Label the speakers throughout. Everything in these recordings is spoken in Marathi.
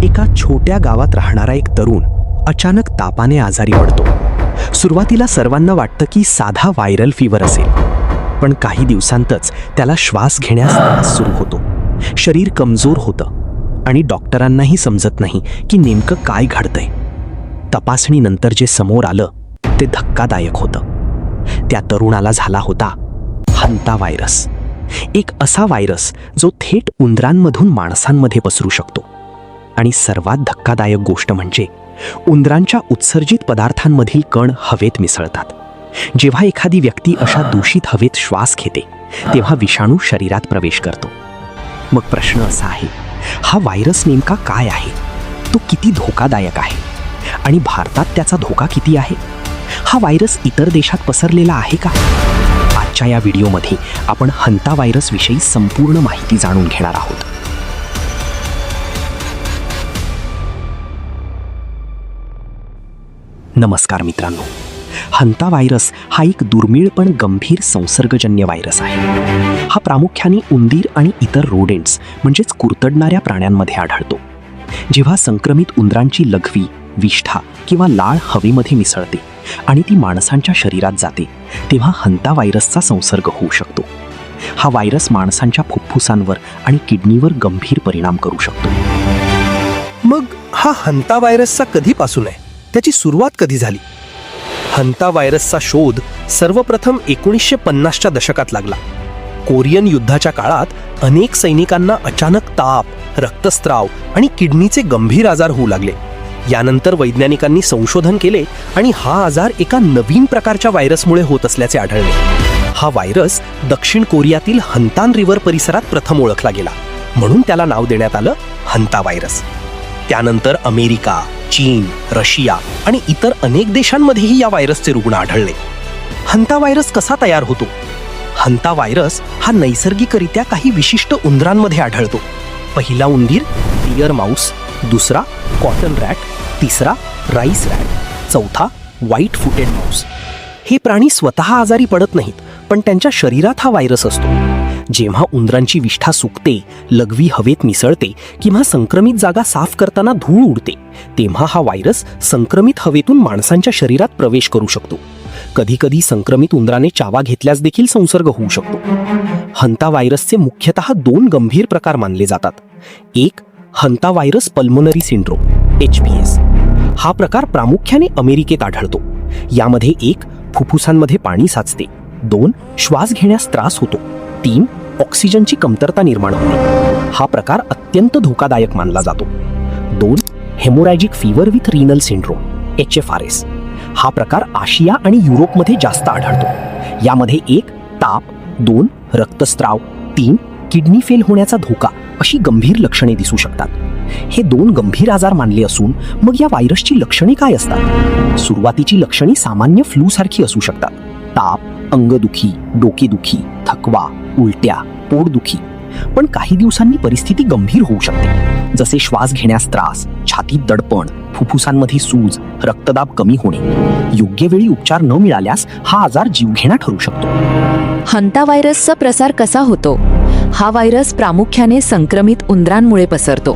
Speaker 1: एका छोट्या गावात राहणारा एक तरुण अचानक तापाने आजारी पडतो. सुरुवातीला सर्वांना वाटतं की साधा व्हायरल फीवर असेल, पण काही दिवसांतच त्याला श्वास घेण्यास त्रास सुरू होतो. शरीर कमजोर होतं आणि डॉक्टरांनाही समजत नाही की नेमकं काय घडतंय. तपासणीनंतर जे समोर आलं ते धक्कादायक होतं. त्या तरुणाला झाला होता हंता व्हायरस. एक असा व्हायरस जो थेट उंदरांमधून माणसांमध्ये पसरू शकतो. आणि सर्वात धक्कादायक गोष्ट म्हणजे उंदरांच्या उत्सर्जित पदार्थांमधील कण हवेत मिसळतात. जेव्हा एखादी व्यक्ती अशा दूषित हवेत श्वास घेते तेव्हा विषाणू शरीरात प्रवेश करतो. मग प्रश्न असा आहे, हा व्हायरस नेमका काय आहे? तो किती धोकादायक आहे? आणि भारतात त्याचा धोका किती आहे? हा व्हायरस इतर देशात पसरलेला आहे का? आजच्या या व्हिडिओमध्ये आपण हंता व्हायरसविषयी संपूर्ण माहिती जाणून घेणार आहोत. नमस्कार मित्रांनो, हंता व्हायरस हा एक दुर्मिळ पण गंभीर संसर्गजन्य व्हायरस आहे. हा प्रामुख्याने उंदीर आणि इतर रोडेंट्स म्हणजेच कुरतडणाऱ्या प्राण्यांमध्ये आढळतो. जेव्हा संक्रमित उंदरांची लघवी, विष्ठा किंवा लाळ हवेमध्ये मिसळते आणि ती माणसांच्या शरीरात जाते तेव्हा हंता व्हायरसचा संसर्ग होऊ शकतो. हा व्हायरस माणसांच्या फुफ्फुसांवर आणि किडनीवर गंभीर परिणाम करू शकतो.
Speaker 2: मग हा हंता व्हायरसचा कधीपासून आहे? त्याची सुरुवात कधी झाली? हंता व्हायरसचा शोध सर्वप्रथम 1950च्या दशकात लागला. कोरियन युद्धाच्या काळात अनेक सैनिकांना अचानक ताप, रक्तस्राव आणि किडनीचे गंभीर आजार होऊ लागले. यानंतर वैज्ञानिकांनी संशोधन केले आणि हा आजार एका नवीन प्रकारच्या व्हायरसमुळे होत असल्याचे आढळले. हा व्हायरस दक्षिण कोरियातील हंतान रिव्हर परिसरात प्रथम ओळखला गेला, म्हणून त्याला नाव देण्यात आलं हंता व्हायरस. त्यानंतर अमेरिका, चीन, रशिया आणि इतर अनेक देशांमध्येही या व्हायरसचे रुग्ण आढळले. हंता व्हायरस कसा तयार होतो? हंता व्हायरस हा नैसर्गिकरित्या काही विशिष्ट उंदरांमध्ये आढळतो. पहिला उंदीर डिअर माऊस, दुसरा कॉटन रॅट, तिसरा राईस रॅट, चौथा व्हाईट फुटेड माऊस. हे प्राणी स्वतः आजारी पडत नाहीत, पण त्यांच्या शरीरात हा व्हायरस असतो. जेव्हा उंदरांची विष्ठा सुकते, लघवी हवेत मिसळते किंवा संक्रमित जागा साफ करताना धूळ उडते तेव्हा हा व्हायरस संक्रमित हवेतून माणसांच्या शरीरात प्रवेश करू शकतो. कधीकधी संक्रमित उंदराने चावा घेतल्यास देखील संसर्ग होऊ शकतो. हंता व्हायरसचे मुख्यतः 2 गंभीर प्रकार मानले जातात. एक, हंता व्हायरस पल्मोनरी सिंड्रोम HPS. हा प्रकार प्रामुख्याने अमेरिकेत आढळतो. यामध्ये 1, फुफ्फुसांमध्ये पाणी साचते, 2, श्वास घेण्यास त्रास होतो, 3, ऑक्सिजनची कमतरता निर्माण होते. हा प्रकार अत्यंत धोकादायक मानला जातो. 2, haemorrhagic fever with renal syndrome HFRS. हा प्रकार आशिया आणि युरोपमध्ये जास्त आढळतो. यामध्ये 1, ताप, 2, रक्तस्राव, 3, किडनी फेल होण्याचा धोका अशी गंभीर लक्षणे दिसू शकतात. हे 2 गंभीर आजार मानले असून मग या व्हायरसची लक्षणे काय असतात? सुरुवातीची लक्षणे सामान्य फ्लू सारखी असू शकतात. ताप, अंगदुखी, डोकेदुखी, थकवा, उलट्या, पोटदुखी. पण काही दिवसांनी परिस्थिती गंभीर होऊ शकते, जसे श्वास घेण्यास त्रास, छातीत दडपण, फुफ्फुसांमध्ये सूज, रक्तदाब कमी होणे. योग्य वेळी उपचार न मिळाल्यास हा आजार जीवघेणा ठरू शकतो.
Speaker 3: हंता व्हायरसचा प्रसार कसा होतो? हा व्हायरस प्रामुख्याने संक्रमित उंदरांमुळे पसरतो.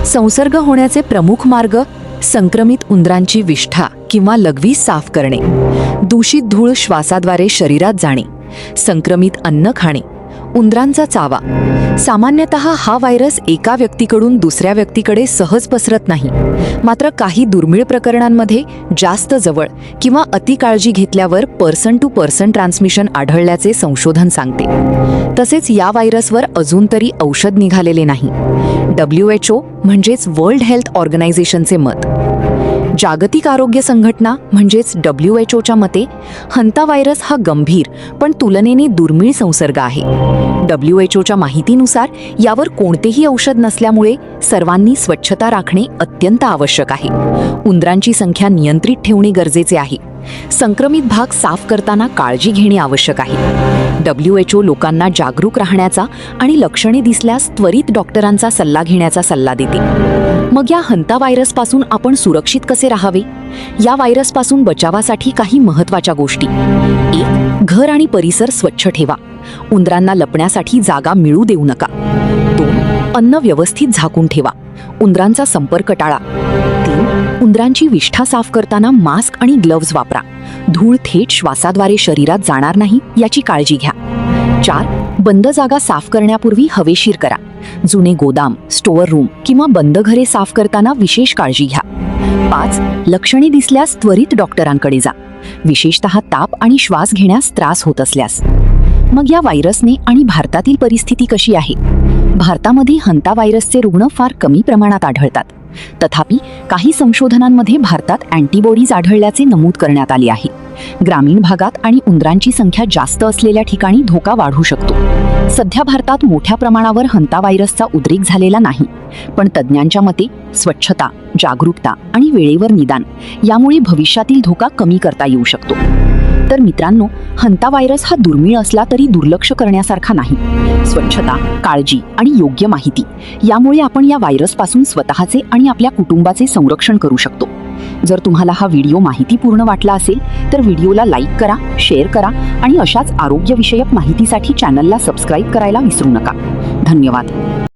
Speaker 3: संसर्ग होण्याचे प्रमुख मार्ग संक्रमित उंदरांची विष्ठा किंवा लघवी साफ करणे, दूषित धूळ श्वासाद्वारे शरीरात जाणे, संक्रमित अन्न खाणे, उंदरांचा चावा. सामान्यतः हा व्हायरस एका व्यक्तीकडून दुसऱ्या व्यक्तीकडे सहज पसरत नाही, मात्र काही दुर्मिळ प्रकरणांमध्ये जास्त जवळ किंवा अतिकाळजी घेतल्यावर पर्सन टू पर्सन ट्रान्समिशन आढळल्याचे संशोधन सांगते. तसेच या व्हायरसवर अजून तरी औषध निघालेले नाही. WHO म्हणजेच वर्ल्ड हेल्थ ऑर्गनायझेशनचे मत. जागतिक आरोग्य संघटना म्हणजेच WHOच्या मते हंता व्हायरस हा गंभीर पण तुलनेने दुर्मिळ संसर्ग आहे. WHOच्या माहितीनुसार यावर कोणतेही औषध नसल्यामुळे सर्वांनी स्वच्छता राखणे अत्यंत आवश्यक आहे. उंदरांची संख्या नियंत्रित ठेवणे गरजेचे आहे. संक्रमित भाग साफ करताना काळजी घेणे आवश्यक आहे. WHO लोकांना जागरूक राहण्याचा आणि लक्षणे दिसल्यास त्वरित डॉक्टरांचा सल्ला घेण्याचा सल्ला देते. मग या हंता व्हायरसपासून आपण सुरक्षित कसे राहावे? या व्हायरसपासून बचावासाठी काही महत्त्वाच्या गोष्टी. 1, घर आणि परिसर स्वच्छ ठेवा. उंदरांना लपण्यासाठी जागा मिळू देऊ नका. 2, अन्न व्यवस्थित झाकून ठेवा. उंदरांचा संपर्क टाळा. 3. उंदरांची विष्ठा साफ करताना मास्क आणि ग्लव्ज वापरा. धूळ थेट श्वासाद्वारे शरीरात जाणार नाही याची काळजी घ्या. 4. बंद जागा साफ करण्यापूर्वी हवेशीर करा. जुने गोदाम, स्टोअर रूम किंवा बंद घरे साफ करताना विशेष काळजी घ्या. 5. लक्षणे दिसल्यास त्वरित डॉक्टरांकडे जा, विशेषतः ताप आणि श्वास घेण्यास त्रास होत असल्यास. मग या व्हायरसने आणि भारतातील परिस्थिती कशी आहे? भारतामध्ये हंता व्हायरसचे रुग्ण फार कमी प्रमाणात आढळतात. तथापि काही संशोधनांमध्ये भारतात अँटीबॉडीज आढळल्याचे नमूद करण्यात आले आहे. ग्रामीण भागात आणि उंदरांची संख्या जास्त असलेल्या ठिकाणी धोका वाढू शकतो. सध्या भारतात मोठ्या प्रमाणावर हंता व्हायरसचा उद्रेक झालेला नाही, पण तज्ज्ञांच्या मते स्वच्छता, जागरूकता आणि वेळेवर निदान यामुळे भविष्यातील धोका कमी करता येऊ शकतो. तर मित्रांनो, हंता व्हायरस हा दुर्मिळ असला तरी दुर्लक्ष करण्यासारखा नाही. स्वच्छता, काळजी आणि योग्य माहिती यामुळे आपण या व्हायरसपासून स्वतःचे आणि आपल्या कुटुंबाचे संरक्षण करू शकतो. जर तुम्हाला हा व्हिडिओ माहितीपूर्ण वाटला असेल तर व्हिडिओला लाईक करा, शेअर करा आणि अशाच आरोग्यविषयक माहितीसाठी चॅनलला सबस्क्राईब करायला विसरू नका. धन्यवाद.